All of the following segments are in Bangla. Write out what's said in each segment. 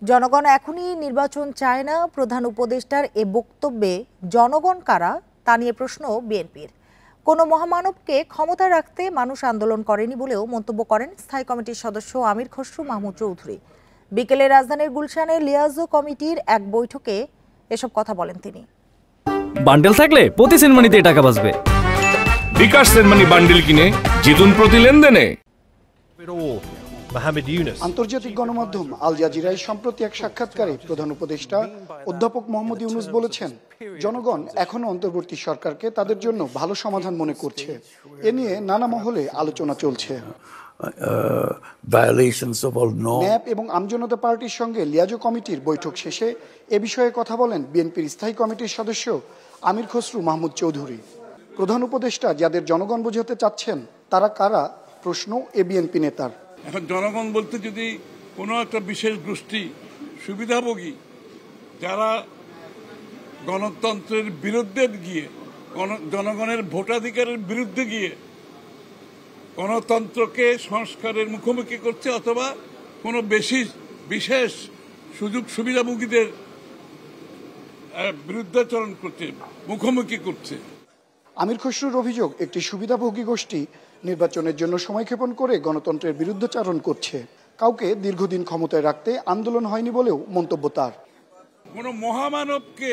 জনগণ এখনই নির্বাচন চায় না, প্রধান উপদেষ্টার এ বক্তব্যে জনগণ কারা তা নিয়ে প্রশ্ন বিএনপির। কোনো মহামানবকে ক্ষমতা রাখতে মানুষ আন্দোলন করেনি বলেও মন্তব্য করেন স্থায়ী কমিটির সদস্য আমির খসরু মাহমুদ চৌধুরী। বিকেলে রাজধানীর গুলশানে লিয়াজো কমিটির এক বৈঠকে এসব কথা বলেন তিনি। বান্ডেল থাকলে প্রতি সেনমানিতে টাকা বাঁচবে। বিকাশ সেনমানি বান্ডেল কিনে জিতুন প্রতি লেনদেনে। আন্তর্জাতিক গণমাধ্যম আল জাজিরায় সম্প্রতি এক সাক্ষাৎকারে প্রধান উপদেষ্টা অধ্যাপক মোহাম্মদ ইউনূস বলেছেন, জনগণ এখনো অন্তর্বর্তী সরকারকে তাদের জন্য ভালো সমাধান মনে করছে। এ নিয়ে নানা মহলে আলোচনা চলছে। ন্যাপ এবং আমজনতা পার্টির সঙ্গে লিয়াজো কমিটির বৈঠক শেষে এ বিষয়ে কথা বলেন বিএনপির স্থায়ী কমিটির সদস্য আমির খসরু মাহমুদ চৌধুরী। প্রধান উপদেষ্টা যাদের জনগণ বোঝাতে চাচ্ছেন তারা কারা, প্রশ্ন এ বিএনপি নেতার। এখন জনগণ বলতে যদি কোনো একটা বিশেষ গোষ্ঠী সুবিধাভোগী যারা গণতন্ত্রের বিরুদ্ধে গিয়ে, জনগণের ভোটাধিকারের বিরুদ্ধে গিয়ে গণতন্ত্রকে সংস্কারের মুখোমুখি করছে, অথবা কোনো বিশেষ সুযোগ সুবিধাভোগীদের বিরুদ্ধাচরণ করছে, মুখোমুখি করছে। আমির খসরুর অভিযোগ, একটি সুবিধাভোগী গোষ্ঠী নির্বাচনের জন্য সময়ক্ষেপণ করে গণতন্ত্রের বিরুদ্ধাচরণ করছে। কাউকে দীর্ঘদিন ক্ষমতায় রাখতে আন্দোলন হয়নি বলেও মন্তব্য তার। কোনো মহামানবকে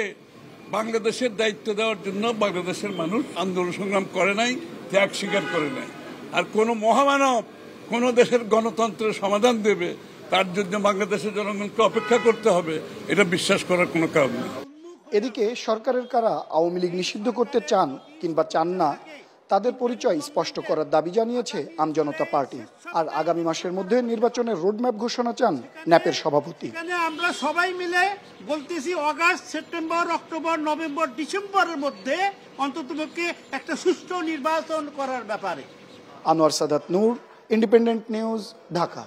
বাংলাদেশের দায়িত্ব দেওয়ার জন্য বাংলাদেশের মানুষ আন্দোলন সংগ্রাম করে নাই, ত্যাগ স্বীকার করে নাই। আর কোনো মহামানব কোনো দেশের গণতন্ত্রের সমাধান দেবে তার জন্য বাংলাদেশের জনগণকে অপেক্ষা করতে হবে, এটা বিশ্বাস করার কোনো কারণ নেই। এদিকে সরকারের কারা আওয়ামী লীগ নিষিদ্ধ করতে চান কিংবা চান না তাদের পরিচয় স্পষ্ট করার দাবি জানিয়েছে আমজনতা পার্টি। আর আগামী মাসের মধ্যে নির্বাচনের রোডম্যাপ ঘোষণা চান ন্যাপের সভাপতি। আমরা সবাই মিলে বলতেছি, আগস্ট, সেপ্টেম্বর, অক্টোবর, নভেম্বর, ডিসেম্বরের মধ্যে অন্ততপক্ষে একটা সুষ্ঠু নির্বাচন করার ব্যাপারে। আনোয়ার সাদাত নূর, ইন্ডিপেন্ডেন্ট নিউজ, ঢাকা।